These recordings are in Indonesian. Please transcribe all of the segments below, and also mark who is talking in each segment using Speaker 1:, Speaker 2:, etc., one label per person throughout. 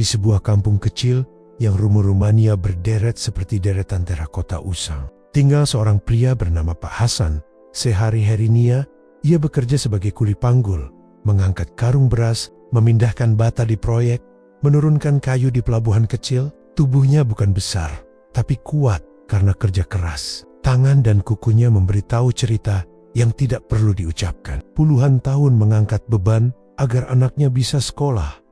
Speaker 1: sebuah kampung kecil yang rumah-rumahnya berderet seperti deretan terakota usang. Tinggal seorang pria bernama Pak Hasan. Sehari-harinya ia bekerja sebagai kuli panggul, mengangkat karung beras, memindahkan bata di proyek, menurunkan kayu di pelabuhan kecil. Tubuhnya bukan besar, tapi kuat karena kerja keras. Tangan dan kukunya memberitahu cerita yang tidak perlu diucapkan. Puluhan tahun mengangkat beban agar anaknya bisa sekolah.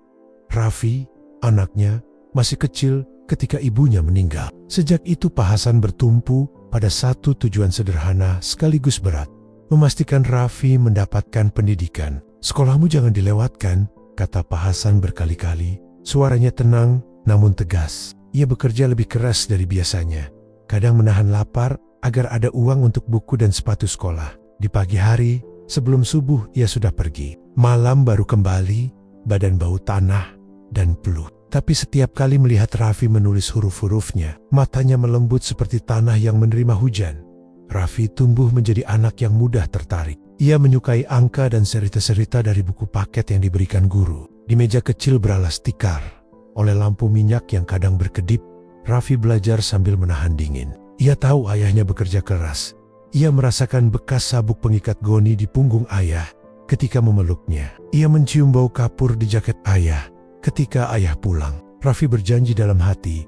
Speaker 1: Raffi, anaknya, masih kecil ketika ibunya meninggal. Sejak itu Pak Hasan bertumpu pada satu tujuan sederhana sekaligus berat. Memastikan Raffi mendapatkan pendidikan. "Sekolahmu jangan dilewatkan," kata Pak Hasan berkali-kali. Suaranya tenang namun tegas. Ia bekerja lebih keras dari biasanya. Kadang menahan lapar agar ada uang untuk buku dan sepatu sekolah. Di pagi hari, sebelum subuh ia sudah pergi. Malam baru kembali, badan bau tanah dan peluh. Tapi setiap kali melihat Raffi menulis huruf-hurufnya, matanya melembut seperti tanah yang menerima hujan. Raffi tumbuh menjadi anak yang mudah tertarik. Ia menyukai angka dan cerita-cerita dari buku paket yang diberikan guru. Di meja kecil beralas tikar, oleh lampu minyak yang kadang berkedip, Raffi belajar sambil menahan dingin. Ia tahu ayahnya bekerja keras. Ia merasakan bekas sabuk pengikat goni di punggung ayah ketika memeluknya. Ia mencium bau kapur di jaket ayah ketika ayah pulang. Raffi berjanji dalam hati,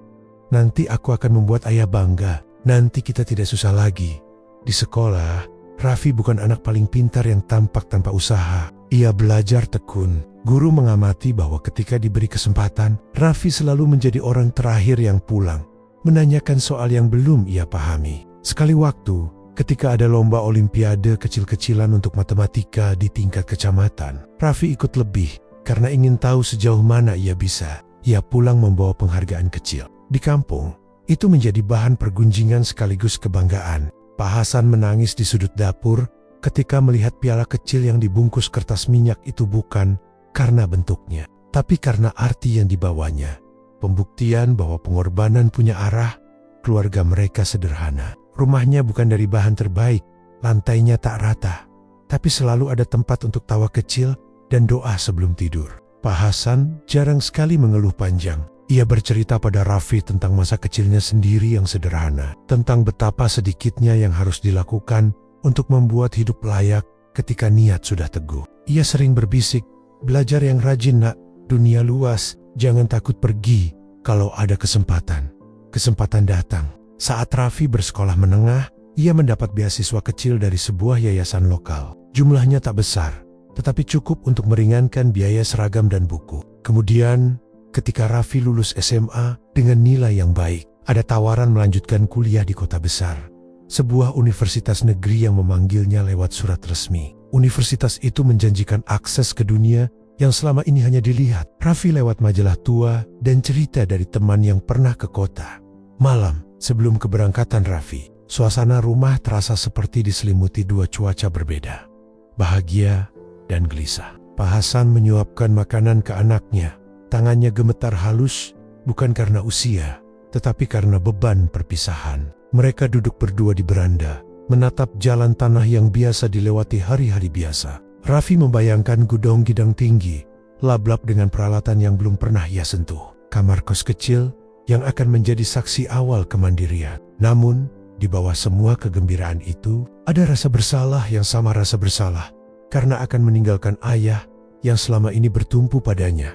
Speaker 1: "Nanti aku akan membuat ayah bangga. Nanti kita tidak susah lagi." Di sekolah, Raffi bukan anak paling pintar yang tampak tanpa usaha. Ia belajar tekun. Guru mengamati bahwa ketika diberi kesempatan, Raffi selalu menjadi orang terakhir yang pulang, menanyakan soal yang belum ia pahami. Sekali waktu, ketika ada lomba olimpiade kecil-kecilan untuk matematika di tingkat kecamatan, Raffi ikut lebih karena ingin tahu sejauh mana ia bisa. Ia pulang membawa penghargaan kecil. Di kampung, itu menjadi bahan pergunjingan sekaligus kebanggaan. Pak Hasan menangis di sudut dapur ketika melihat piala kecil yang dibungkus kertas minyak itu bukan karena bentuknya, tapi karena arti yang dibawanya. Pembuktian bahwa pengorbanan punya arah. Keluarga mereka sederhana. Rumahnya bukan dari bahan terbaik, lantainya tak rata, tapi selalu ada tempat untuk tawa kecil dan doa sebelum tidur. Pak Hasan jarang sekali mengeluh panjang. Ia bercerita pada Raffi tentang masa kecilnya sendiri yang sederhana, tentang betapa sedikitnya yang harus dilakukan untuk membuat hidup layak ketika niat sudah teguh. Ia sering berbisik, "Belajar yang rajin nak, dunia luas, jangan takut pergi kalau ada kesempatan." Kesempatan datang. Saat Raffi bersekolah menengah, ia mendapat beasiswa kecil dari sebuah yayasan lokal. Jumlahnya tak besar, tetapi cukup untuk meringankan biaya seragam dan buku. Kemudian, ketika Raffi lulus SMA dengan nilai yang baik, ada tawaran melanjutkan kuliah di kota besar. Sebuah universitas negeri yang memanggilnya lewat surat resmi. Universitas itu menjanjikan akses ke dunia yang selama ini hanya dilihat. Raffi lewat majalah tua dan cerita dari teman yang pernah ke kota. Malam sebelum keberangkatan Raffi, suasana rumah terasa seperti diselimuti dua cuaca berbeda. Bahagia dan gelisah. Pak Hasan menyuapkan makanan ke anaknya. Tangannya gemetar halus, bukan karena usia, tetapi karena beban perpisahan. Mereka duduk berdua di beranda, menatap jalan tanah yang biasa dilewati hari-hari biasa. Raffi membayangkan gudang-gidang tinggi, lap-lap dengan peralatan yang belum pernah ia sentuh. Kamar kos kecil yang akan menjadi saksi awal kemandirian. Namun, di bawah semua kegembiraan itu, ada rasa bersalah yang sama rasa bersalah, karena akan meninggalkan ayah yang selama ini bertumpu padanya.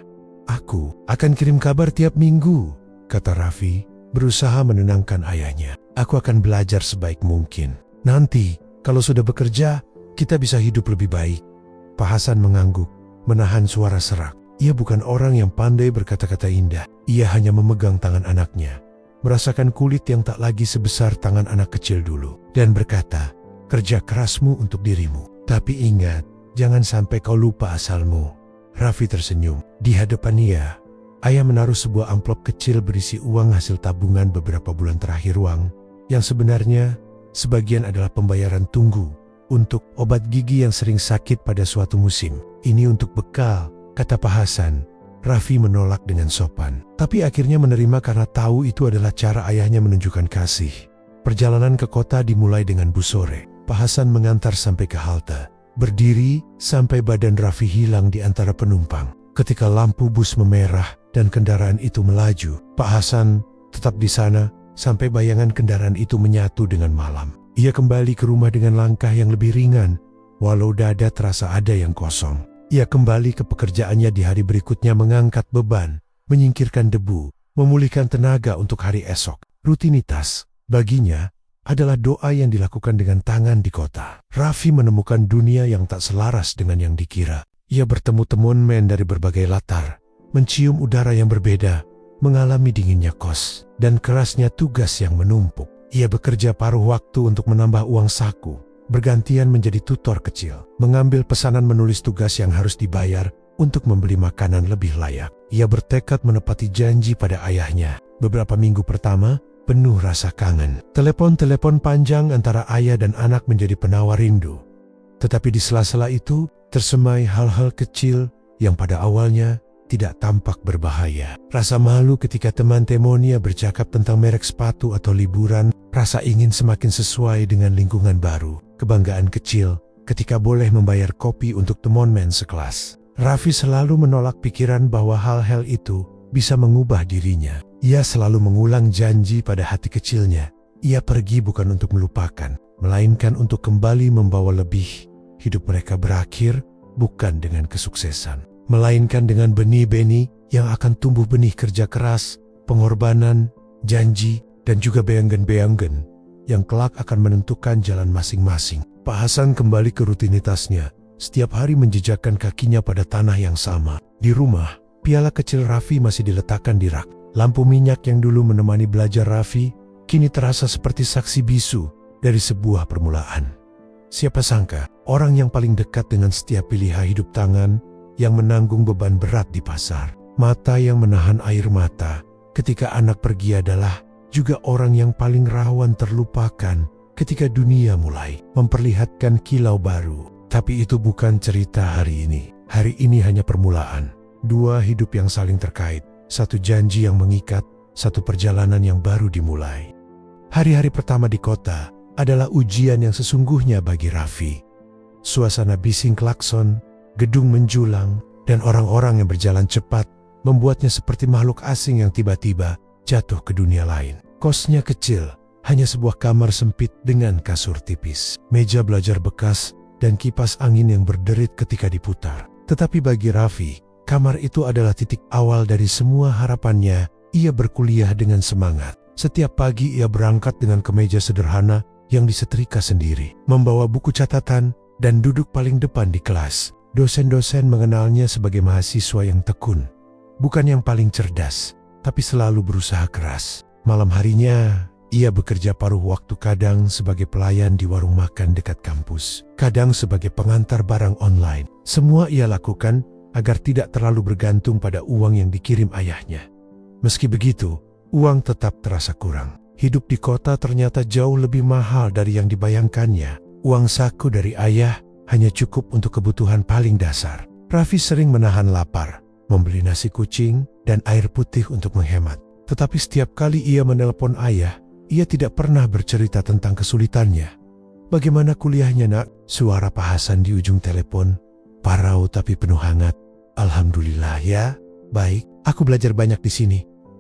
Speaker 1: "Aku akan kirim kabar tiap minggu," kata Raffi, berusaha menenangkan ayahnya. "Aku akan belajar sebaik mungkin. Nanti, kalau sudah bekerja, kita bisa hidup lebih baik." Pak Hasan mengangguk, menahan suara serak. Ia bukan orang yang pandai berkata-kata indah. Ia hanya memegang tangan anaknya, merasakan kulit yang tak lagi sebesar tangan anak kecil dulu, dan berkata, "Kerja kerasmu untuk dirimu. Tapi ingat, jangan sampai kau lupa asalmu." Raffi tersenyum. Di hadapan ia, ayah menaruh sebuah amplop kecil berisi uang hasil tabungan beberapa bulan terakhir. Uang yang sebenarnya sebagian adalah pembayaran tunggu untuk obat gigi yang sering sakit pada suatu musim. "Ini untuk bekal," kata Pak Hasan. Raffi menolak dengan sopan, tapi akhirnya menerima karena tahu itu adalah cara ayahnya menunjukkan kasih. Perjalanan ke kota dimulai dengan bus sore. Pak Hasan mengantar sampai ke halte, berdiri sampai badan Raffi hilang di antara penumpang. Ketika lampu bus memerah, dan kendaraan itu melaju. Pak Hasan tetap di sana sampai bayangan kendaraan itu menyatu dengan malam. Ia kembali ke rumah dengan langkah yang lebih ringan, walau dada terasa ada yang kosong. Ia kembali ke pekerjaannya di hari berikutnya, mengangkat beban, menyingkirkan debu, memulihkan tenaga untuk hari esok. Rutinitas baginya adalah doa yang dilakukan dengan tangan di kota. Raffi menemukan dunia yang tak selaras dengan yang dikira. Ia bertemu teman dari berbagai latar, mencium udara yang berbeda, mengalami dinginnya kos, dan kerasnya tugas yang menumpuk. Ia bekerja paruh waktu untuk menambah uang saku, bergantian menjadi tutor kecil, mengambil pesanan menulis tugas yang harus dibayar untuk membeli makanan lebih layak. Ia bertekad menepati janji pada ayahnya. Beberapa minggu pertama, penuh rasa kangen. Telepon-telepon panjang antara ayah dan anak menjadi penawar rindu. Tetapi di sela-sela itu, tersemai hal-hal kecil yang pada awalnya tidak tampak berbahaya. Rasa malu ketika teman Temonia bercakap tentang merek sepatu atau liburan, rasa ingin semakin sesuai dengan lingkungan baru, kebanggaan kecil ketika boleh membayar kopi untuk teman sekelas. Raffi selalu menolak pikiran bahwa hal-hal itu bisa mengubah dirinya. Ia selalu mengulang janji pada hati kecilnya. Ia pergi bukan untuk melupakan, melainkan untuk kembali membawa lebih. Hidup mereka berakhir bukan dengan kesuksesan, melainkan dengan benih-benih yang akan tumbuh, benih kerja keras, pengorbanan, janji, dan juga beanggen-beanggen yang kelak akan menentukan jalan masing-masing. Pak Hasan kembali ke rutinitasnya, setiap hari menjejakkan kakinya pada tanah yang sama. Di rumah, piala kecil Raffi masih diletakkan di rak. Lampu minyak yang dulu menemani belajar Raffi, kini terasa seperti saksi bisu dari sebuah permulaan. Siapa sangka, orang yang paling dekat dengan setiap pilihan hidup tangan, yang menanggung beban berat di pasar, mata yang menahan air mata ketika anak pergi, adalah juga orang yang paling rawan terlupakan ketika dunia mulai memperlihatkan kilau baru. Tapi itu bukan cerita hari ini. Hari ini hanya permulaan. Dua hidup yang saling terkait. Satu janji yang mengikat, satu perjalanan yang baru dimulai. Hari-hari pertama di kota adalah ujian yang sesungguhnya bagi Raffi. Suasana bising klakson, gedung menjulang, dan orang-orang yang berjalan cepat membuatnya seperti makhluk asing yang tiba-tiba jatuh ke dunia lain. Kosnya kecil, hanya sebuah kamar sempit dengan kasur tipis, meja belajar bekas, dan kipas angin yang berderit ketika diputar. Tetapi bagi Raffi, kamar itu adalah titik awal dari semua harapannya. Ia berkuliah dengan semangat. Setiap pagi ia berangkat dengan kemeja sederhana yang disetrika sendiri, membawa buku catatan, dan duduk paling depan di kelas. Dosen-dosen mengenalnya sebagai mahasiswa yang tekun, bukan yang paling cerdas, tapi selalu berusaha keras. Malam harinya, ia bekerja paruh waktu, kadang sebagai pelayan di warung makan dekat kampus, kadang sebagai pengantar barang online. Semua ia lakukan agar tidak terlalu bergantung pada uang yang dikirim ayahnya. Meski begitu, uang tetap terasa kurang. Hidup di kota ternyata jauh lebih mahal dari yang dibayangkannya. Uang saku dari ayah hanya cukup untuk kebutuhan paling dasar. Raffi sering menahan lapar, membeli nasi kucing dan air putih untuk menghemat. Tetapi setiap kali ia menelpon ayah, ia tidak pernah bercerita tentang kesulitannya. "Bagaimana kuliahnya, nak?" Suara Pak Hasan di ujung telepon, parau tapi penuh hangat. "Alhamdulillah ya, baik. Aku belajar banyak di sini,"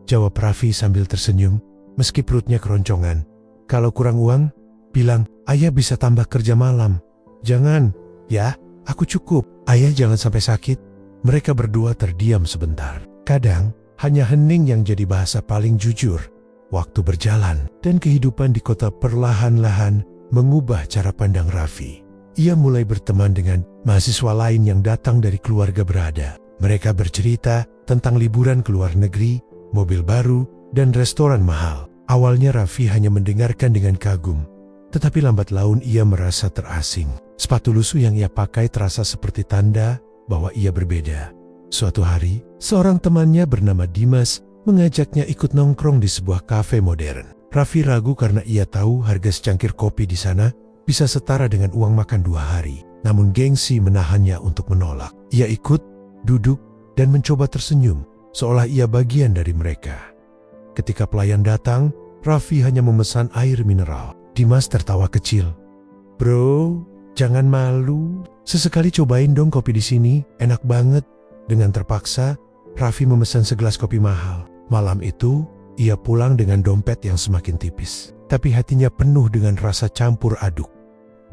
Speaker 1: jawab Raffi sambil tersenyum, meski perutnya keroncongan. "Kalau kurang uang, bilang, ayah bisa tambah kerja malam." "Jangan, ya, aku cukup. Ayah jangan sampai sakit." Mereka berdua terdiam sebentar. Kadang, hanya hening yang jadi bahasa paling jujur. Waktu berjalan, dan kehidupan di kota perlahan-lahan mengubah cara pandang Raffi. Ia mulai berteman dengan mahasiswa lain yang datang dari keluarga berada. Mereka bercerita tentang liburan ke luar negeri, mobil baru, dan restoran mahal. Awalnya Raffi hanya mendengarkan dengan kagum, tetapi lambat laun ia merasa terasing. Sepatu lusuh yang ia pakai terasa seperti tanda bahwa ia berbeda. Suatu hari, seorang temannya bernama Dimas mengajaknya ikut nongkrong di sebuah kafe modern. Raffi ragu karena ia tahu harga secangkir kopi di sana bisa setara dengan uang makan 2 hari. Namun gengsi menahannya untuk menolak. Ia ikut, duduk, dan mencoba tersenyum, seolah ia bagian dari mereka. Ketika pelayan datang, Raffi hanya memesan air mineral. Dimas tertawa kecil. "Bro, jangan malu. Sesekali cobain dong kopi di sini, enak banget." Dengan terpaksa, Raffi memesan segelas kopi mahal. Malam itu, ia pulang dengan dompet yang semakin tipis. Tapi hatinya penuh dengan rasa campur aduk.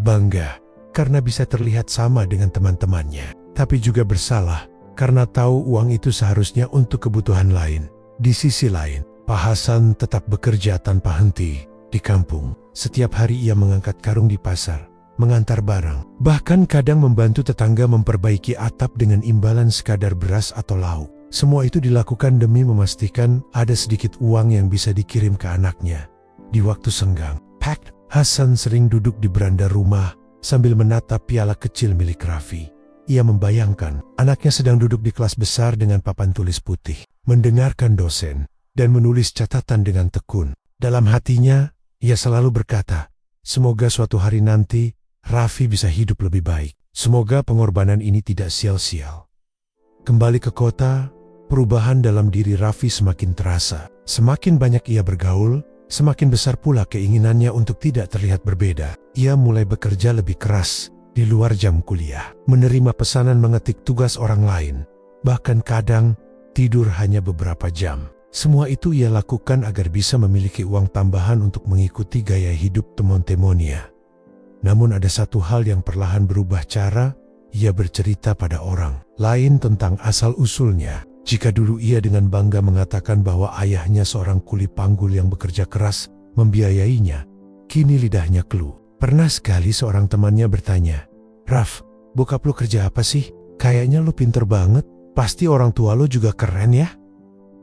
Speaker 1: Bangga, karena bisa terlihat sama dengan teman-temannya. Tapi juga bersalah, karena tahu uang itu seharusnya untuk kebutuhan lain. Di sisi lain, Pak Hasan tetap bekerja tanpa henti di kampung. Setiap hari ia mengangkat karung di pasar, mengantar barang. Bahkan kadang membantu tetangga memperbaiki atap dengan imbalan sekadar beras atau lauk. Semua itu dilakukan demi memastikan ada sedikit uang yang bisa dikirim ke anaknya. Di waktu senggang, Pak Hasan sering duduk di beranda rumah sambil menatap piala kecil milik Raffi. Ia membayangkan anaknya sedang duduk di kelas besar dengan papan tulis putih, mendengarkan dosen, dan menulis catatan dengan tekun. Dalam hatinya, ia selalu berkata, semoga suatu hari nanti Raffi bisa hidup lebih baik. Semoga pengorbanan ini tidak sia-sia. Kembali ke kota, perubahan dalam diri Raffi semakin terasa. Semakin banyak ia bergaul, semakin besar pula keinginannya untuk tidak terlihat berbeda. Ia mulai bekerja lebih keras di luar jam kuliah, menerima pesanan mengetik tugas orang lain, bahkan kadang tidur hanya beberapa jam. Semua itu ia lakukan agar bisa memiliki uang tambahan untuk mengikuti gaya hidup teman-temannya. Namun ada satu hal yang perlahan berubah cara. Ia bercerita pada orang lain tentang asal-usulnya. Jika dulu ia dengan bangga mengatakan bahwa ayahnya seorang kuli panggul yang bekerja keras membiayainya, kini lidahnya keluh. Pernah sekali seorang temannya bertanya, "Raf, bokap lu kerja apa sih? Kayaknya lu pinter banget. Pasti orang tua lu juga keren ya?"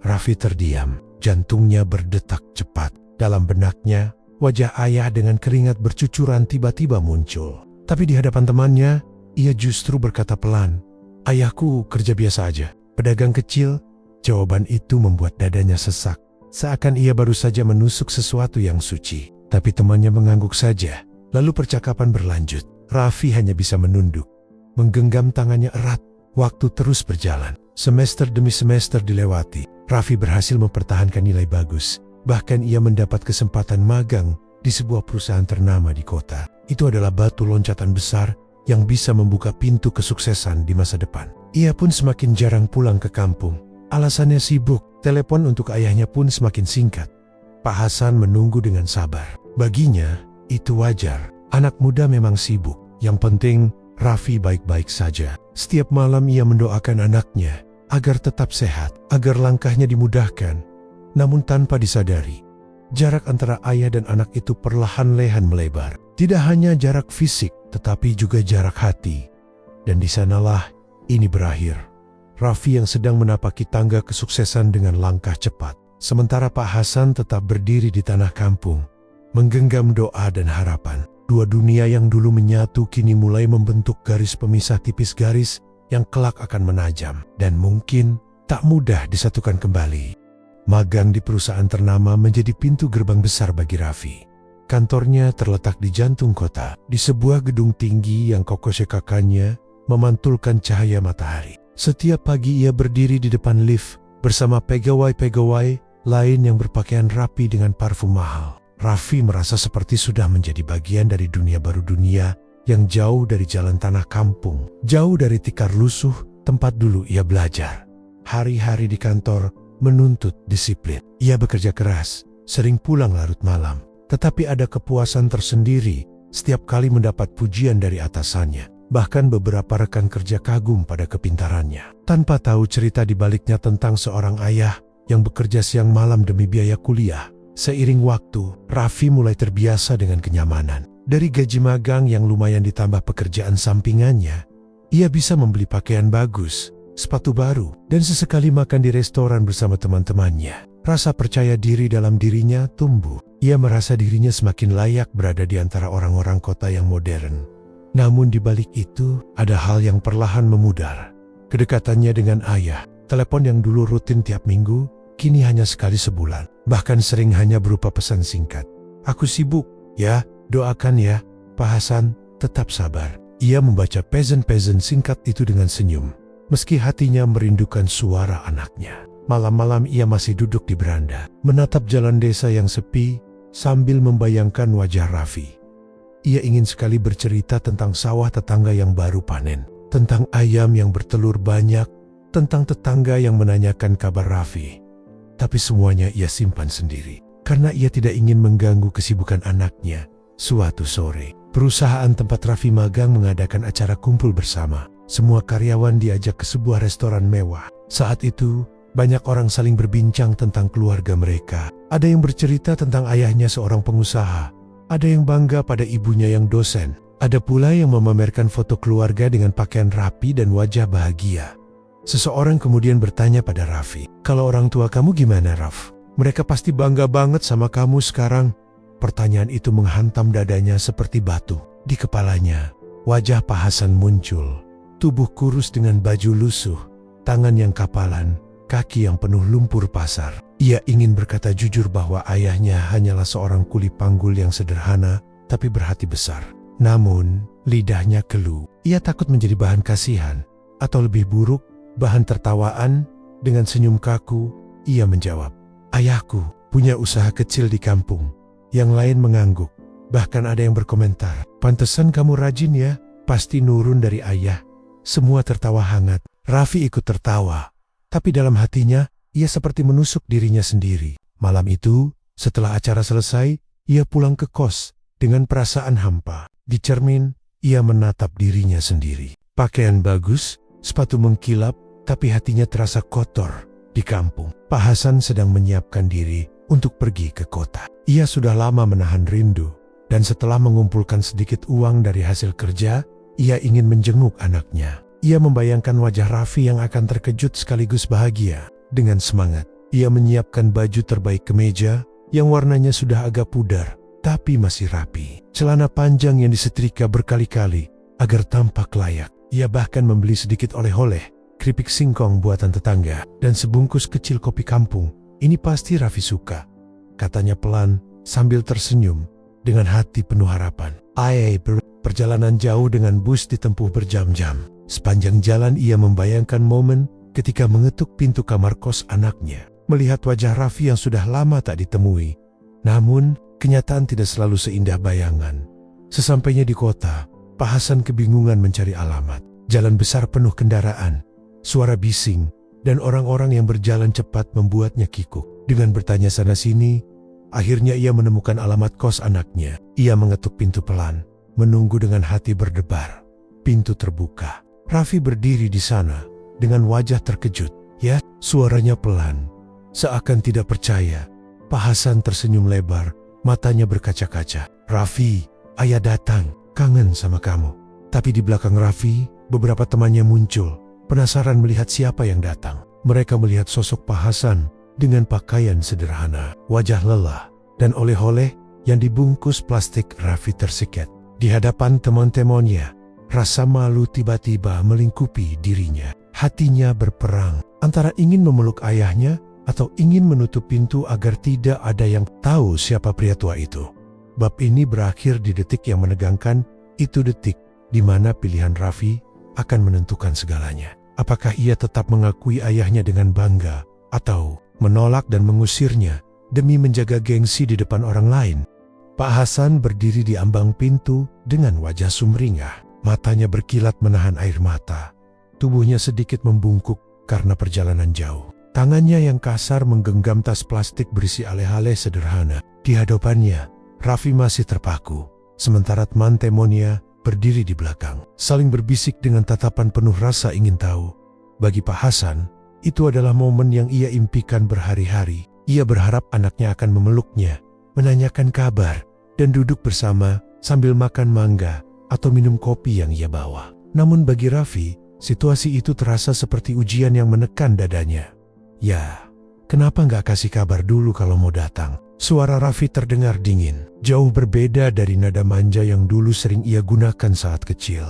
Speaker 1: Raffi terdiam, jantungnya berdetak cepat. Dalam benaknya, wajah ayah dengan keringat bercucuran tiba-tiba muncul. Tapi di hadapan temannya, ia justru berkata pelan, "Ayahku kerja biasa aja. Pedagang kecil." Jawaban itu membuat dadanya sesak, seakan ia baru saja menusuk sesuatu yang suci. Tapi temannya mengangguk saja. Lalu percakapan berlanjut. Raffi hanya bisa menunduk, menggenggam tangannya erat. Waktu terus berjalan. Semester demi semester dilewati. Raffi berhasil mempertahankan nilai bagus. Bahkan ia mendapat kesempatan magang di sebuah perusahaan ternama di kota. Itu adalah batu loncatan besar yang bisa membuka pintu kesuksesan di masa depan. Ia pun semakin jarang pulang ke kampung. Alasannya sibuk, telepon untuk ayahnya pun semakin singkat. Pak Hasan menunggu dengan sabar. Baginya, itu wajar. Anak muda memang sibuk. Yang penting, Raffi baik-baik saja. Setiap malam ia mendoakan anaknya agar tetap sehat, agar langkahnya dimudahkan. Namun tanpa disadari, jarak antara ayah dan anak itu perlahan-lahan melebar. Tidak hanya jarak fisik, tetapi juga jarak hati. Dan di sanalah ini berakhir. Raffi yang sedang menapaki tangga kesuksesan dengan langkah cepat. Sementara Pak Hasan tetap berdiri di tanah kampung, menggenggam doa dan harapan. Dua dunia yang dulu menyatu kini mulai membentuk garis pemisah tipis, garis yang kelak akan menajam dan mungkin tak mudah disatukan kembali. Magang di perusahaan ternama menjadi pintu gerbang besar bagi Raffi. Kantornya terletak di jantung kota, di sebuah gedung tinggi yang kokoh sekakannya memantulkan cahaya matahari. Setiap pagi ia berdiri di depan lift bersama pegawai-pegawai lain yang berpakaian rapi dengan parfum mahal. Raffi merasa seperti sudah menjadi bagian dari dunia baru, dunia yang jauh dari jalan tanah kampung, jauh dari tikar lusuh tempat dulu ia belajar. Hari-hari di kantor menuntut disiplin. Ia bekerja keras, sering pulang larut malam. Tetapi ada kepuasan tersendiri setiap kali mendapat pujian dari atasannya. Bahkan beberapa rekan kerja kagum pada kepintarannya. Tanpa tahu cerita di baliknya tentang seorang ayah yang bekerja siang malam demi biaya kuliah. Seiring waktu, Raffi mulai terbiasa dengan kenyamanan. Dari gaji magang yang lumayan ditambah pekerjaan sampingannya, ia bisa membeli pakaian bagus, sepatu baru, dan sesekali makan di restoran bersama teman-temannya. Rasa percaya diri dalam dirinya tumbuh. Ia merasa dirinya semakin layak berada di antara orang-orang kota yang modern. Namun di balik itu, ada hal yang perlahan memudar. Kedekatannya dengan ayah, telepon yang dulu rutin tiap minggu, kini hanya sekali sebulan. Bahkan sering hanya berupa pesan singkat. "Aku sibuk, ya, doakan ya, Pak Hasan, tetap sabar." Ia membaca pesan-pesan singkat itu dengan senyum, meski hatinya merindukan suara anaknya. Malam-malam ia masih duduk di beranda, menatap jalan desa yang sepi, sambil membayangkan wajah Raffi. Ia ingin sekali bercerita tentang sawah tetangga yang baru panen, tentang ayam yang bertelur banyak, tentang tetangga yang menanyakan kabar Raffi. Tapi semuanya ia simpan sendiri, karena ia tidak ingin mengganggu kesibukan anaknya. Suatu sore, perusahaan tempat Raffi magang mengadakan acara kumpul bersama. Semua karyawan diajak ke sebuah restoran mewah. Saat itu, banyak orang saling berbincang tentang keluarga mereka. Ada yang bercerita tentang ayahnya seorang pengusaha. Ada yang bangga pada ibunya yang dosen. Ada pula yang memamerkan foto keluarga dengan pakaian rapi dan wajah bahagia. Seseorang kemudian bertanya pada Raffi, "Kalau orang tua kamu gimana, Raff? Mereka pasti bangga banget sama kamu sekarang." Pertanyaan itu menghantam dadanya seperti batu. Di kepalanya, wajah Pak Hasan muncul. Tubuh kurus dengan baju lusuh, tangan yang kapalan, kaki yang penuh lumpur pasar. Ia ingin berkata jujur bahwa ayahnya hanyalah seorang kuli panggul yang sederhana, tapi berhati besar. Namun, lidahnya keluh. Ia takut menjadi bahan kasihan, atau lebih buruk, bahan tertawaan. Dengan senyum kaku, ia menjawab, "Ayahku punya usaha kecil di kampung." Yang lain mengangguk. Bahkan ada yang berkomentar, "Pantesan kamu rajin ya, pasti nurun dari ayah." Semua tertawa hangat. Raffi ikut tertawa. Tapi dalam hatinya, ia seperti menusuk dirinya sendiri. Malam itu, setelah acara selesai, ia pulang ke kos dengan perasaan hampa. Di cermin, ia menatap dirinya sendiri. Pakaian bagus, sepatu mengkilap, tapi hatinya terasa kotor. Di kampung, Pak Hasan sedang menyiapkan diri untuk pergi ke kota. Ia sudah lama menahan rindu, dan setelah mengumpulkan sedikit uang dari hasil kerja, ia ingin menjenguk anaknya. Ia membayangkan wajah Raffi yang akan terkejut sekaligus bahagia. Dengan semangat, ia menyiapkan baju terbaik kemeja yang warnanya sudah agak pudar, tapi masih rapi. Celana panjang yang disetrika berkali-kali agar tampak layak. Ia bahkan membeli sedikit oleh-oleh, keripik singkong buatan tetangga, dan sebungkus kecil kopi kampung. "Ini pasti Raffi suka," katanya pelan sambil tersenyum dengan hati penuh harapan. Perjalanan jauh dengan bus ditempuh berjam-jam. Sepanjang jalan ia membayangkan momen ketika mengetuk pintu kamar kos anaknya. Melihat wajah Raffi yang sudah lama tak ditemui. Namun, kenyataan tidak selalu seindah bayangan. Sesampainya di kota, Pak Hasan kebingungan mencari alamat. Jalan besar penuh kendaraan, suara bising, dan orang-orang yang berjalan cepat membuatnya kikuk. Dengan bertanya sana-sini, akhirnya ia menemukan alamat kos anaknya. Ia mengetuk pintu pelan, menunggu dengan hati berdebar. Pintu terbuka. Raffi berdiri di sana dengan wajah terkejut. "Ya," suaranya pelan. Seakan tidak percaya, Pak Hasan tersenyum lebar, matanya berkaca-kaca. "Raffi, ayah datang, kangen sama kamu." Tapi di belakang Raffi, beberapa temannya muncul, penasaran melihat siapa yang datang. Mereka melihat sosok Pak Hasan dengan pakaian sederhana, wajah lelah, dan oleh-oleh yang dibungkus plastik. Raffi tersiket. Di hadapan teman-temannya, rasa malu tiba-tiba melingkupi dirinya. Hatinya berperang antara ingin memeluk ayahnya atau ingin menutup pintu agar tidak ada yang tahu siapa pria tua itu. Bab ini berakhir di detik yang menegangkan. Itu detik di mana pilihan Raffi akan menentukan segalanya. Apakah ia tetap mengakui ayahnya dengan bangga atau menolak dan mengusirnya demi menjaga gengsi di depan orang lain? Pak Hasan berdiri di ambang pintu dengan wajah sumringah. Matanya berkilat menahan air mata. Tubuhnya sedikit membungkuk karena perjalanan jauh. Tangannya yang kasar menggenggam tas plastik berisi ale-ale sederhana. Di hadapannya, Raffi masih terpaku. Sementara teman-temannya berdiri di belakang, saling berbisik dengan tatapan penuh rasa ingin tahu. Bagi Pak Hasan, itu adalah momen yang ia impikan berhari-hari. Ia berharap anaknya akan memeluknya, menanyakan kabar, dan duduk bersama sambil makan mangga atau minum kopi yang ia bawa. Namun bagi Raffi, situasi itu terasa seperti ujian yang menekan dadanya. "Ya, kenapa nggak kasih kabar dulu kalau mau datang?" Suara Raffi terdengar dingin, jauh berbeda dari nada manja yang dulu sering ia gunakan saat kecil.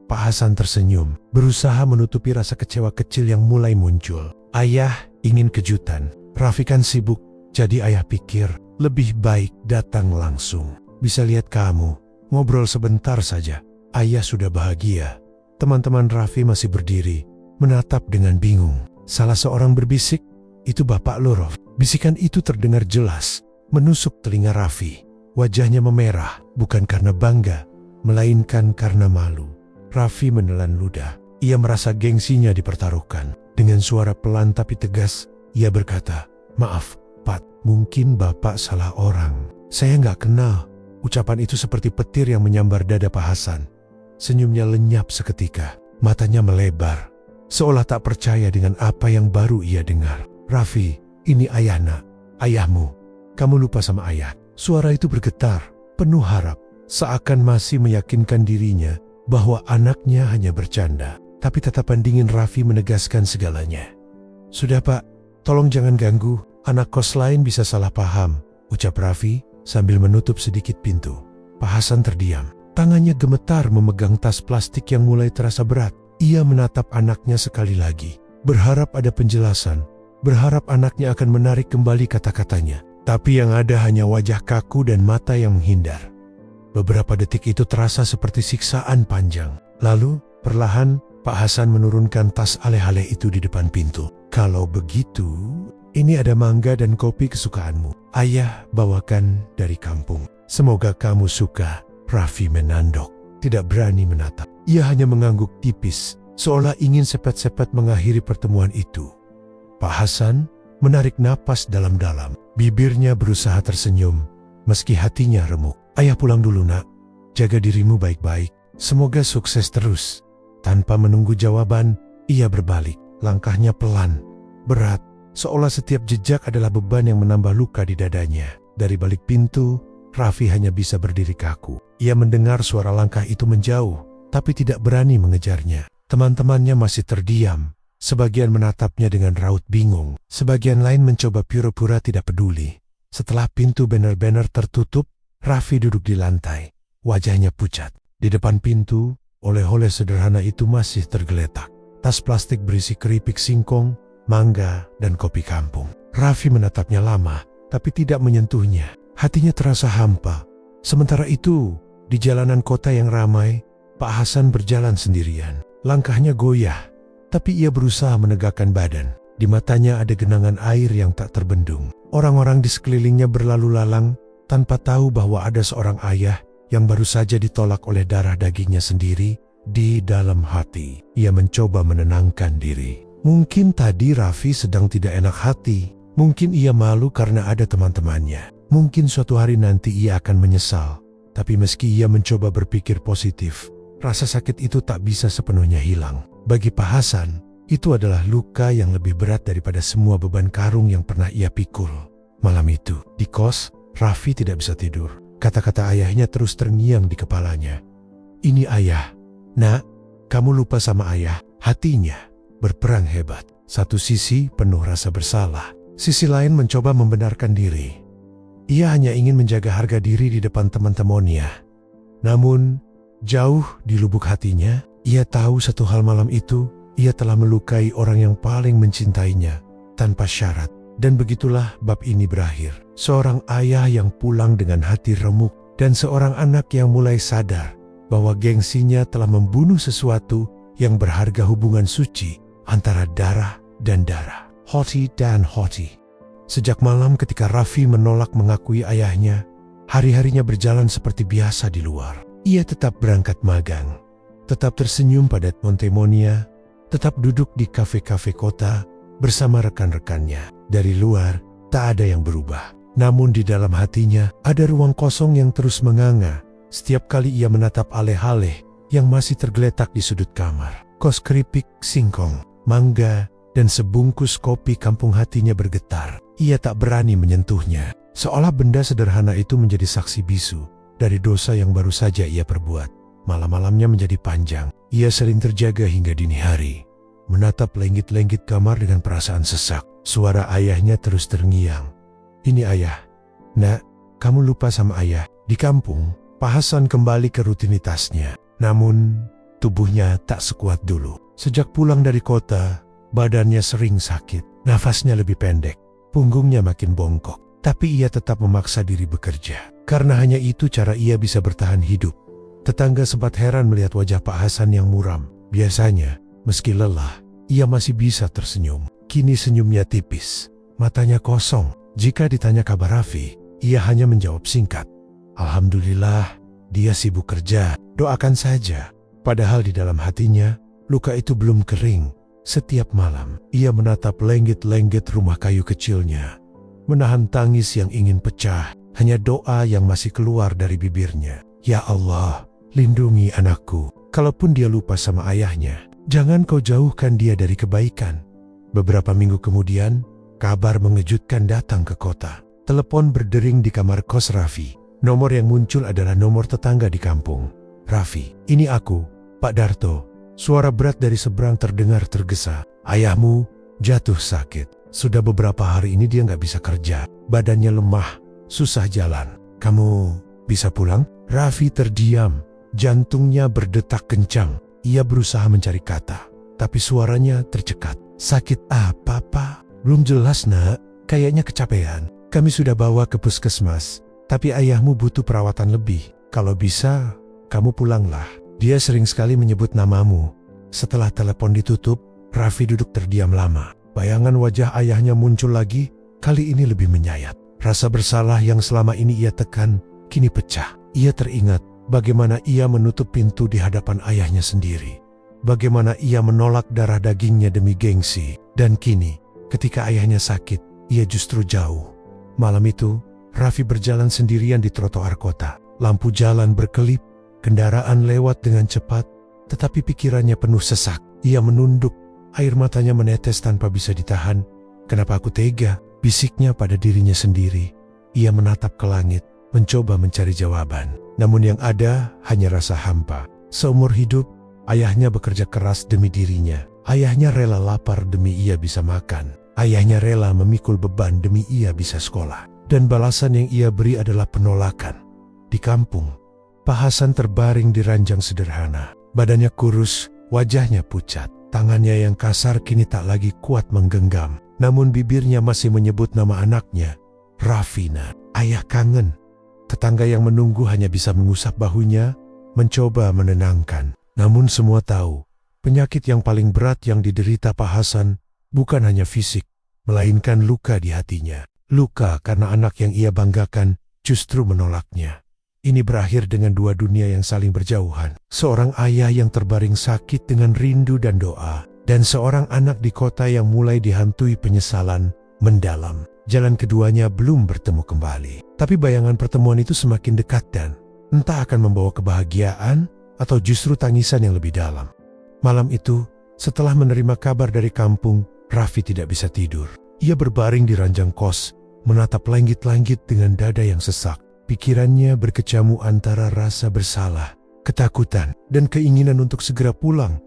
Speaker 1: Pak Hasan tersenyum, berusaha menutupi rasa kecewa kecil yang mulai muncul. "Ayah ingin kejutan. Raffi kan sibuk, jadi ayah pikir lebih baik datang langsung. Bisa lihat kamu, ngobrol sebentar saja." Ayah sudah bahagia. Teman-teman Raffi masih berdiri, menatap dengan bingung. Salah seorang berbisik, "Itu bapak lo, Rof." Bisikan itu terdengar jelas, menusuk telinga Raffi. Wajahnya memerah, bukan karena bangga, melainkan karena malu. Raffi menelan ludah. Ia merasa gengsinya dipertaruhkan. Dengan suara pelan tapi tegas, ia berkata, "Maaf, Pat, mungkin Bapak salah orang. Saya nggak kenal." Ucapan itu seperti petir yang menyambar dada Pak Hasan. Senyumnya lenyap seketika, matanya melebar, seolah tak percaya dengan apa yang baru ia dengar. "Raffi, ini ayah nak, ayahmu. Kamu lupa sama ayah." Suara itu bergetar, penuh harap, seakan masih meyakinkan dirinya bahwa anaknya hanya bercanda. Tapi tatapan dingin Raffi menegaskan segalanya. "Sudah Pak, tolong jangan ganggu, anak kos lain bisa salah paham," ucap Raffi sambil menutup sedikit pintu. Pak Hasan terdiam. Tangannya gemetar memegang tas plastik yang mulai terasa berat. Ia menatap anaknya sekali lagi, berharap ada penjelasan, berharap anaknya akan menarik kembali kata-katanya. Tapi yang ada hanya wajah kaku dan mata yang menghindar. Beberapa detik itu terasa seperti siksaan panjang. Lalu, perlahan, Pak Hasan menurunkan tas aleh-aleh itu di depan pintu. "Kalau begitu, ini ada mangga dan kopi kesukaanmu. Ayah bawakan dari kampung. Semoga kamu suka." Raffi menandok, tidak berani menatap. Ia hanya mengangguk tipis, seolah ingin sepet-sepet mengakhiri pertemuan itu. Pak Hasan menarik napas dalam-dalam. Bibirnya berusaha tersenyum, meski hatinya remuk. "Ayah pulang dulu nak. Jaga dirimu baik-baik. Semoga sukses terus." Tanpa menunggu jawaban, ia berbalik. Langkahnya pelan, berat, seolah setiap jejak adalah beban yang menambah luka di dadanya. Dari balik pintu, Raffi hanya bisa berdiri kaku. Ia mendengar suara langkah itu menjauh, tapi tidak berani mengejarnya. Teman-temannya masih terdiam. Sebagian menatapnya dengan raut bingung. Sebagian lain mencoba pura-pura tidak peduli. Setelah pintu benar-benar tertutup, Raffi duduk di lantai. Wajahnya pucat. Di depan pintu, oleh-oleh sederhana itu masih tergeletak. Tas plastik berisi keripik singkong, mangga, dan kopi kampung. Raffi menatapnya lama, tapi tidak menyentuhnya. Hatinya terasa hampa. Sementara itu, di jalanan kota yang ramai, Pak Hasan berjalan sendirian. Langkahnya goyah, tapi ia berusaha menegakkan badan. Di matanya ada genangan air yang tak terbendung. Orang-orang di sekelilingnya berlalu lalang tanpa tahu bahwa ada seorang ayah yang baru saja ditolak oleh darah dagingnya sendiri. Di dalam hati, ia mencoba menenangkan diri. Mungkin tadi Raffi sedang tidak enak hati. Mungkin ia malu karena ada teman-temannya. Mungkin suatu hari nanti ia akan menyesal. Tapi meski ia mencoba berpikir positif, rasa sakit itu tak bisa sepenuhnya hilang. Bagi Pak Hasan, itu adalah luka yang lebih berat daripada semua beban karung yang pernah ia pikul. Malam itu, di kos, Raffi tidak bisa tidur. Kata-kata ayahnya terus terngiang di kepalanya. "Ini ayah. Nak, kamu lupa sama ayah." Hatinya berperang hebat. Satu sisi penuh rasa bersalah. Sisi lain mencoba membenarkan diri. Ia hanya ingin menjaga harga diri di depan teman-temannya. Namun, jauh di lubuk hatinya, ia tahu satu hal: malam itu, ia telah melukai orang yang paling mencintainya, tanpa syarat. Dan begitulah bab ini berakhir. Seorang ayah yang pulang dengan hati remuk, dan seorang anak yang mulai sadar bahwa gengsinya telah membunuh sesuatu yang berharga, hubungan suci antara darah dan darah. Hoti dan Hoti. Sejak malam ketika Raffi menolak mengakui ayahnya, hari-harinya berjalan seperti biasa di luar. Ia tetap berangkat magang, tetap tersenyum pada Montemonia, tetap duduk di kafe-kafe kota bersama rekan-rekannya. Dari luar, tak ada yang berubah. Namun di dalam hatinya, ada ruang kosong yang terus menganga. Setiap kali ia menatap aleh-aleh yang masih tergeletak di sudut kamar. Kos keripik, singkong, mangga, dan sebungkus kopi kampung, hatinya bergetar. Ia tak berani menyentuhnya, seolah benda sederhana itu menjadi saksi bisu dari dosa yang baru saja ia perbuat. Malam-malamnya menjadi panjang. Ia sering terjaga hingga dini hari, menatap lenggit-lenggit kamar dengan perasaan sesak. Suara ayahnya terus terngiang. "Ini ayah. Nak, kamu lupa sama ayah." Di kampung, Pak Hasan kembali ke rutinitasnya. Namun, tubuhnya tak sekuat dulu. Sejak pulang dari kota, badannya sering sakit. Nafasnya lebih pendek. Punggungnya makin bongkok, tapi ia tetap memaksa diri bekerja. Karena hanya itu cara ia bisa bertahan hidup. Tetangga sempat heran melihat wajah Pak Hasan yang muram. Biasanya, meski lelah, ia masih bisa tersenyum. Kini senyumnya tipis, matanya kosong. Jika ditanya kabar Raffi, ia hanya menjawab singkat, "Alhamdulillah, dia sibuk kerja, doakan saja." Padahal di dalam hatinya, luka itu belum kering. Setiap malam, ia menatap lenggit-lenggit rumah kayu kecilnya, menahan tangis yang ingin pecah, hanya doa yang masih keluar dari bibirnya. Ya Allah, lindungi anakku. Kalaupun dia lupa sama ayahnya, jangan kau jauhkan dia dari kebaikan. Beberapa minggu kemudian, kabar mengejutkan datang ke kota. Telepon berdering di kamar kos Raffi. Nomor yang muncul adalah nomor tetangga di kampung. Raffi, ini aku, Pak Darto. Suara berat dari seberang terdengar tergesa. Ayahmu jatuh sakit. Sudah beberapa hari ini dia nggak bisa kerja. Badannya lemah, susah jalan. Kamu bisa pulang? Raffi terdiam. Jantungnya berdetak kencang. Ia berusaha mencari kata, tapi suaranya tercekat. Sakit apa, Pak? Belum jelas, Nak. Kayaknya kecapean. Kami sudah bawa ke puskesmas, tapi ayahmu butuh perawatan lebih. Kalau bisa, kamu pulanglah. Dia sering sekali menyebut namamu. Setelah telepon ditutup, Raffi duduk terdiam lama. Bayangan wajah ayahnya muncul lagi, kali ini lebih menyayat. Rasa bersalah yang selama ini ia tekan, kini pecah. Ia teringat bagaimana ia menutup pintu di hadapan ayahnya sendiri. Bagaimana ia menolak darah dagingnya demi gengsi. Dan kini, ketika ayahnya sakit, ia justru jauh. Malam itu, Raffi berjalan sendirian di trotoar kota. Lampu jalan berkelip, kendaraan lewat dengan cepat, tetapi pikirannya penuh sesak. Ia menunduk, air matanya menetes tanpa bisa ditahan. Kenapa aku tega? Bisiknya pada dirinya sendiri. Ia menatap ke langit, mencoba mencari jawaban. Namun yang ada hanya rasa hampa. Seumur hidup, ayahnya bekerja keras demi dirinya. Ayahnya rela lapar demi ia bisa makan. Ayahnya rela memikul beban demi ia bisa sekolah. Dan balasan yang ia beri adalah penolakan. Di kampung, Pak Hasan terbaring di ranjang sederhana. Badannya kurus, wajahnya pucat. Tangannya yang kasar kini tak lagi kuat menggenggam. Namun bibirnya masih menyebut nama anaknya, Raffina. Ayah kangen. Tetangga yang menunggu hanya bisa mengusap bahunya, mencoba menenangkan. Namun semua tahu, penyakit yang paling berat yang diderita Pak Hasan bukan hanya fisik, melainkan luka di hatinya. Luka karena anak yang ia banggakan justru menolaknya. Ini berakhir dengan dua dunia yang saling berjauhan. Seorang ayah yang terbaring sakit dengan rindu dan doa, dan seorang anak di kota yang mulai dihantui penyesalan mendalam. Jalan keduanya belum bertemu kembali. Tapi bayangan pertemuan itu semakin dekat dan entah akan membawa kebahagiaan atau justru tangisan yang lebih dalam. Malam itu, setelah menerima kabar dari kampung, Raffi tidak bisa tidur. Ia berbaring di ranjang kos, menatap langit-langit dengan dada yang sesak. Pikirannya berkecamuk antara rasa bersalah, ketakutan, dan keinginan untuk segera pulang.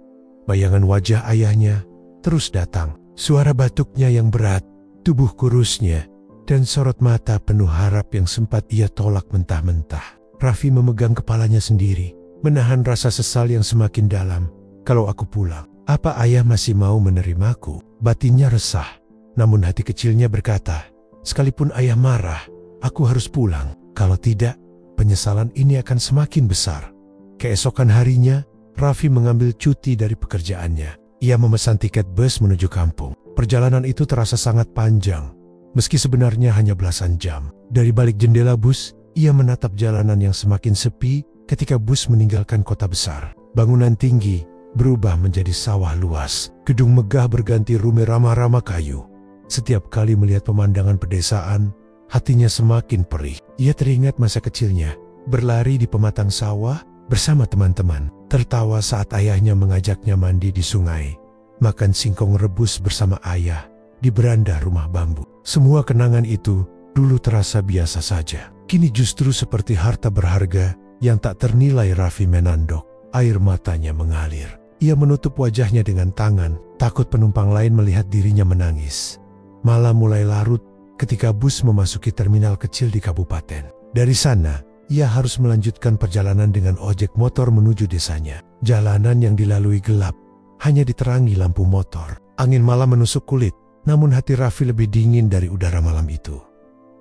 Speaker 1: Bayangan wajah ayahnya terus datang. Suara batuknya yang berat, tubuh kurusnya, dan sorot mata penuh harap yang sempat ia tolak mentah-mentah. Raffi memegang kepalanya sendiri, menahan rasa sesal yang semakin dalam. Kalau aku pulang, apa ayah masih mau menerimaku? Batinnya resah, namun hati kecilnya berkata, sekalipun ayah marah, aku harus pulang. Kalau tidak, penyesalan ini akan semakin besar. Keesokan harinya, Raffi mengambil cuti dari pekerjaannya. Ia memesan tiket bus menuju kampung. Perjalanan itu terasa sangat panjang, meski sebenarnya hanya belasan jam. Dari balik jendela bus, ia menatap jalanan yang semakin sepi ketika bus meninggalkan kota besar. Bangunan tinggi berubah menjadi sawah luas. Gedung megah berganti rumah rama-rama kayu. Setiap kali melihat pemandangan pedesaan, hatinya semakin perih. Ia teringat masa kecilnya, berlari di pematang sawah bersama teman-teman, tertawa saat ayahnya mengajaknya mandi di sungai, makan singkong rebus bersama ayah di beranda rumah bambu. Semua kenangan itu dulu terasa biasa saja. Kini justru seperti harta berharga yang tak ternilai. Raffi menandok, air matanya mengalir. Ia menutup wajahnya dengan tangan, takut penumpang lain melihat dirinya menangis. Malam mulai larut ketika bus memasuki terminal kecil di kabupaten. Dari sana, ia harus melanjutkan perjalanan dengan ojek motor menuju desanya. Jalanan yang dilalui gelap, hanya diterangi lampu motor. Angin malam menusuk kulit, namun hati Raffi lebih dingin dari udara malam itu.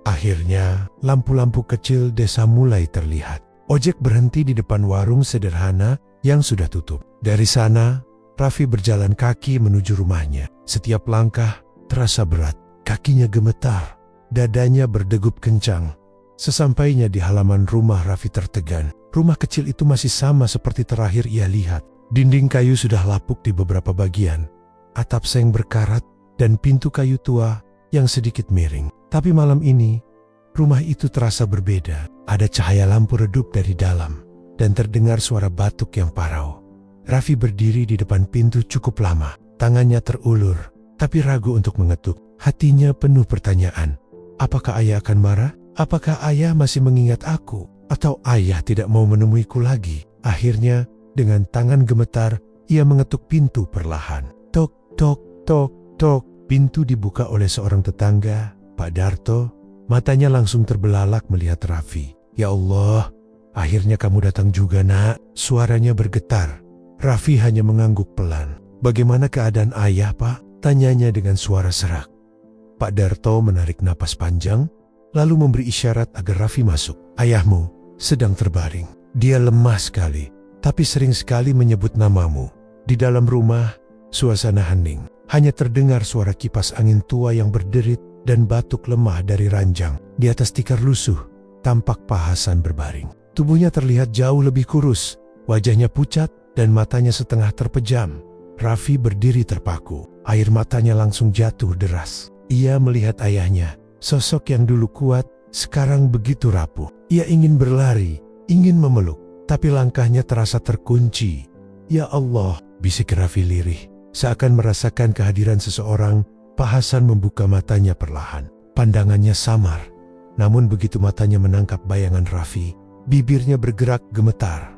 Speaker 1: Akhirnya, lampu-lampu kecil desa mulai terlihat. Ojek berhenti di depan warung sederhana yang sudah tutup. Dari sana, Raffi berjalan kaki menuju rumahnya. Setiap langkah terasa berat, kakinya gemetar, dadanya berdegup kencang. Sesampainya di halaman rumah, Raffi tertegan. Rumah kecil itu masih sama seperti terakhir ia lihat. Dinding kayu sudah lapuk di beberapa bagian. atap seng berkarat, dan pintu kayu tua yang sedikit miring. Tapi malam ini, rumah itu terasa berbeda. Ada cahaya lampu redup dari dalam, dan terdengar suara batuk yang parau. Raffi berdiri di depan pintu cukup lama. Tangannya terulur, tapi ragu untuk mengetuk. Hatinya penuh pertanyaan. Apakah ayah akan marah? Apakah ayah masih mengingat aku? Atau ayah tidak mau menemuiku lagi? Akhirnya, dengan tangan gemetar, ia mengetuk pintu perlahan. Tok, tok, tok, tok. Pintu dibuka oleh seorang tetangga, Pak Darto. Matanya langsung terbelalak melihat Raffi. Ya Allah, akhirnya kamu datang juga, nak. Suaranya bergetar. Raffi hanya mengangguk pelan. Bagaimana keadaan ayah, Pak? Tanyanya dengan suara serak. Pak Darto menarik napas panjang, lalu memberi isyarat agar Raffi masuk. Ayahmu sedang terbaring. Dia lemah sekali, tapi sering sekali menyebut namamu. Di dalam rumah, suasana hening. Hanya terdengar suara kipas angin tua yang berderit dan batuk lemah dari ranjang. Di atas tikar lusuh, tampak Pak Hasan berbaring. Tubuhnya terlihat jauh lebih kurus, wajahnya pucat dan matanya setengah terpejam. Raffi berdiri terpaku, air matanya langsung jatuh deras. Ia melihat ayahnya, sosok yang dulu kuat, sekarang begitu rapuh. Ia ingin berlari, ingin memeluk, tapi langkahnya terasa terkunci. Ya Allah, bisik Raffi lirih. Seakan merasakan kehadiran seseorang, Pak Hasan membuka matanya perlahan. Pandangannya samar, namun begitu matanya menangkap bayangan Raffi, bibirnya bergerak gemetar.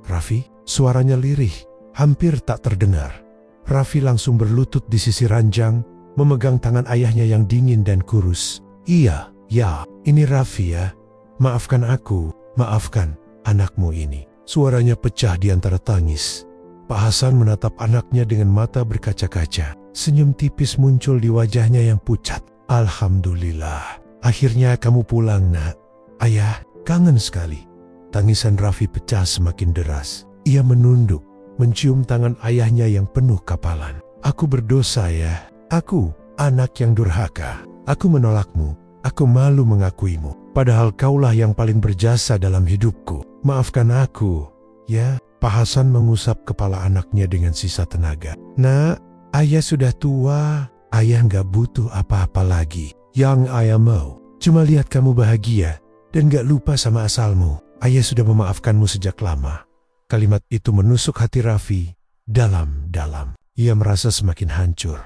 Speaker 1: Raffi, suaranya lirih, hampir tak terdengar. Raffi langsung berlutut di sisi ranjang, memegang tangan ayahnya yang dingin dan kurus. Iya, ya, ini Raffi ya. Maafkan aku, maafkan anakmu ini. Suaranya pecah di antara tangis. Pak Hasan menatap anaknya dengan mata berkaca-kaca. Senyum tipis muncul di wajahnya yang pucat. Alhamdulillah, akhirnya kamu pulang, nak. Ayah, kangen sekali. Tangisan Raffi pecah semakin deras. Ia menunduk, mencium tangan ayahnya yang penuh kapalan. Aku berdosa ya. Aku, anak yang durhaka. Aku menolakmu. Aku malu mengakuimu. Padahal kaulah yang paling berjasa dalam hidupku. Maafkan aku, ya. Pak Hasan mengusap kepala anaknya dengan sisa tenaga. Nak, ayah sudah tua. Ayah nggak butuh apa-apa lagi. Yang ayah mau cuma lihat kamu bahagia dan nggak lupa sama asalmu. Ayah sudah memaafkanmu sejak lama. Kalimat itu menusuk hati Raffi dalam-dalam. Ia merasa semakin hancur,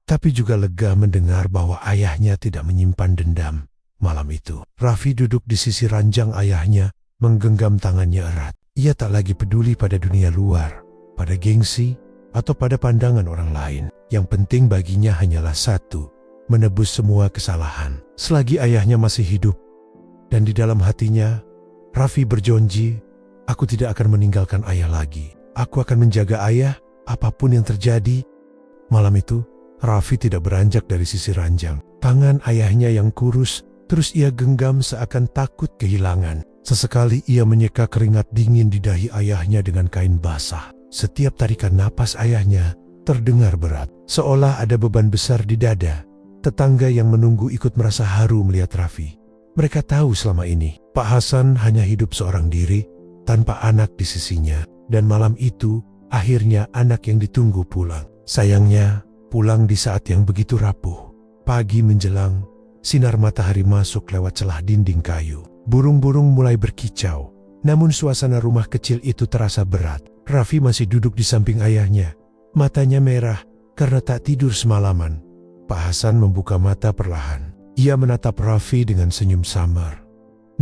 Speaker 1: tapi juga lega mendengar bahwa ayahnya tidak menyimpan dendam. Malam itu, Raffi duduk di sisi ranjang ayahnya, menggenggam tangannya erat. Ia tak lagi peduli pada dunia luar, pada gengsi, atau pada pandangan orang lain. Yang penting baginya hanyalah satu, menebus semua kesalahan. Selagi ayahnya masih hidup, dan di dalam hatinya, Raffi berjanji, aku tidak akan meninggalkan ayah lagi. Aku akan menjaga ayah, apapun yang terjadi. Malam itu, Raffi tidak beranjak dari sisi ranjang. Tangan ayahnya yang kurus, terus ia genggam seakan takut kehilangan. Sesekali ia menyeka keringat dingin di dahi ayahnya dengan kain basah. Setiap tarikan napas ayahnya terdengar berat, seolah ada beban besar di dada. Tetangga yang menunggu ikut merasa haru melihat Raffi. Mereka tahu selama ini, Pak Hasan hanya hidup seorang diri, tanpa anak di sisinya. Dan malam itu, akhirnya anak yang ditunggu pulang. Sayangnya, pulang di saat yang begitu rapuh. Pagi menjelang, sinar matahari masuk lewat celah dinding kayu. Burung-burung mulai berkicau, namun suasana rumah kecil itu terasa berat. Raffi masih duduk di samping ayahnya. Matanya merah karena tak tidur semalaman. Pak Hasan membuka mata perlahan. Ia menatap Raffi dengan senyum samar.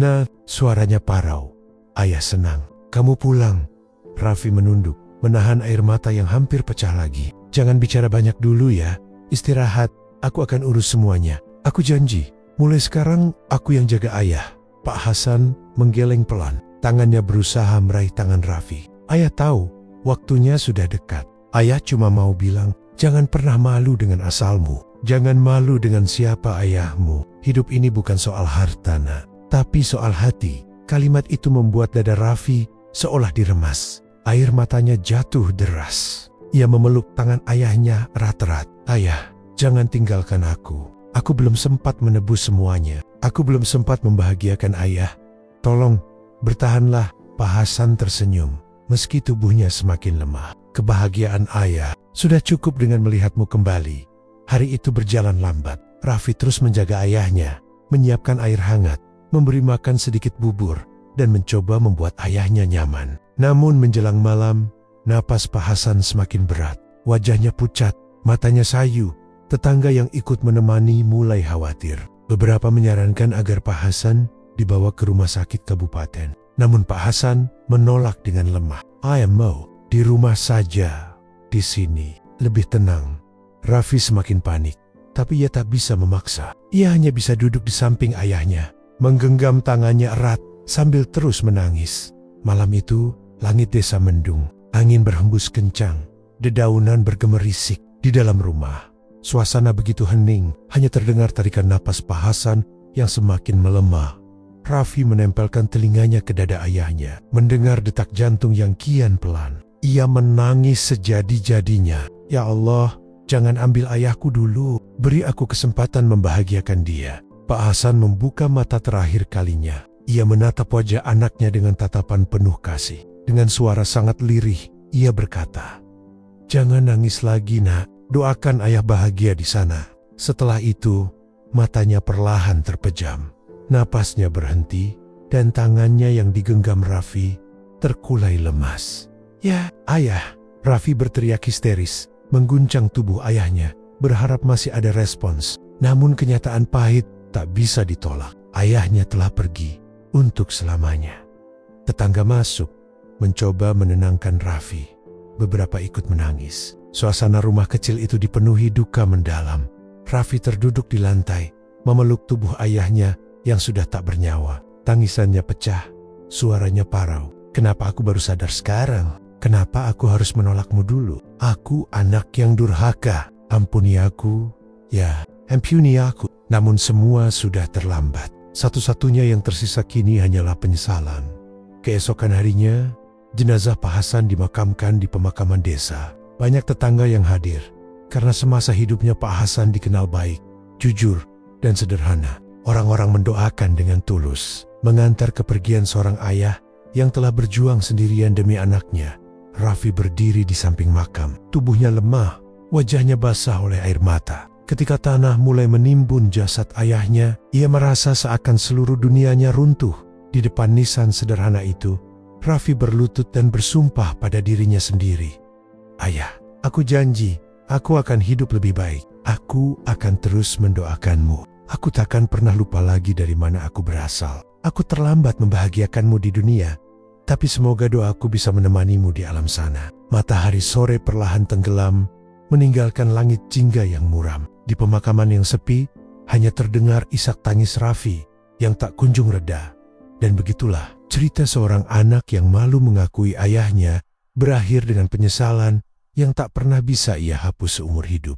Speaker 1: Nah, suaranya parau. Ayah senang. Kamu pulang. Raffi menunduk, menahan air mata yang hampir pecah lagi. Jangan bicara banyak dulu ya. Istirahat, aku akan urus semuanya. Aku janji, mulai sekarang aku yang jaga ayah. Pak Hasan menggeleng pelan. Tangannya berusaha meraih tangan Raffi. Ayah tahu, waktunya sudah dekat. Ayah cuma mau bilang, jangan pernah malu dengan asalmu. Jangan malu dengan siapa ayahmu. Hidup ini bukan soal harta, nak, tapi soal hati. Kalimat itu membuat dada Raffi seolah diremas. Air matanya jatuh deras. Ia memeluk tangan ayahnya erat-erat. Ayah, jangan tinggalkan aku. Aku belum sempat menebus semuanya. Aku belum sempat membahagiakan ayah. Tolong, bertahanlah. Pak Hasan tersenyum, meski tubuhnya semakin lemah. Kebahagiaan ayah Sudah cukup dengan melihatmu kembali. Hari itu berjalan lambat. Raffi terus menjaga ayahnya, menyiapkan air hangat, memberi makan sedikit bubur, dan mencoba membuat ayahnya nyaman. Namun menjelang malam, napas Pak Hasan semakin berat. Wajahnya pucat, matanya sayu. Tetangga yang ikut menemani mulai khawatir. Beberapa menyarankan agar Pak Hasan dibawa ke rumah sakit kabupaten. Namun Pak Hasan menolak dengan lemah. "I mau di rumah saja, di sini lebih tenang." Raffi semakin panik, tapi ia tak bisa memaksa. Ia hanya bisa duduk di samping ayahnya, menggenggam tangannya erat sambil terus menangis. Malam itu, langit desa mendung, angin berhembus kencang, dedaunan bergemerisik di dalam rumah. Suasana begitu hening, hanya terdengar tarikan napas Pak Hasan yang semakin melemah. Raffi menempelkan telinganya ke dada ayahnya, mendengar detak jantung yang kian pelan. Ia menangis sejadi-jadinya. "Ya Allah, jangan ambil ayahku dulu, beri aku kesempatan membahagiakan dia." Pak Hasan membuka mata terakhir kalinya. Ia menatap wajah anaknya dengan tatapan penuh kasih. Dengan suara sangat lirih, ia berkata, "Jangan nangis lagi, Nak. Doakan ayah bahagia di sana." Setelah itu, matanya perlahan terpejam. Napasnya berhenti, dan tangannya yang digenggam Raffi terkulai lemas. "Ya, ayah!" Raffi berteriak histeris, mengguncang tubuh ayahnya, berharap masih ada respons. Namun kenyataan pahit tak bisa ditolak. Ayahnya telah pergi untuk selamanya. Tetangga masuk, mencoba menenangkan Raffi. Beberapa ikut menangis. Suasana rumah kecil itu dipenuhi duka mendalam. Raffi terduduk di lantai, memeluk tubuh ayahnya yang sudah tak bernyawa. Tangisannya pecah, suaranya parau. "Kenapa aku baru sadar sekarang? Kenapa aku harus menolakmu dulu? Aku anak yang durhaka. Ampuni aku, ya, ampuni aku." Namun semua sudah terlambat. Satu-satunya yang tersisa kini hanyalah penyesalan. Keesokan harinya, jenazah Pak Hasan dimakamkan di pemakaman desa. Banyak tetangga yang hadir, karena semasa hidupnya Pak Hasan dikenal baik, jujur, dan sederhana. Orang-orang mendoakan dengan tulus, mengantar kepergian seorang ayah yang telah berjuang sendirian demi anaknya. Raffi berdiri di samping makam, tubuhnya lemah, wajahnya basah oleh air mata. Ketika tanah mulai menimbun jasad ayahnya, ia merasa seakan seluruh dunianya runtuh. Di depan nisan sederhana itu, Raffi berlutut dan bersumpah pada dirinya sendiri, "Ayah, aku janji, aku akan hidup lebih baik. Aku akan terus mendoakanmu. Aku takkan pernah lupa lagi dari mana aku berasal. Aku terlambat membahagiakanmu di dunia, tapi semoga doaku bisa menemanimu di alam sana." Matahari sore perlahan tenggelam, meninggalkan langit jingga yang muram. Di pemakaman yang sepi, hanya terdengar isak tangis Raffi yang tak kunjung reda. Dan begitulah cerita seorang anak yang malu mengakui ayahnya berakhir dengan penyesalan yang tak pernah bisa ia hapus seumur hidup.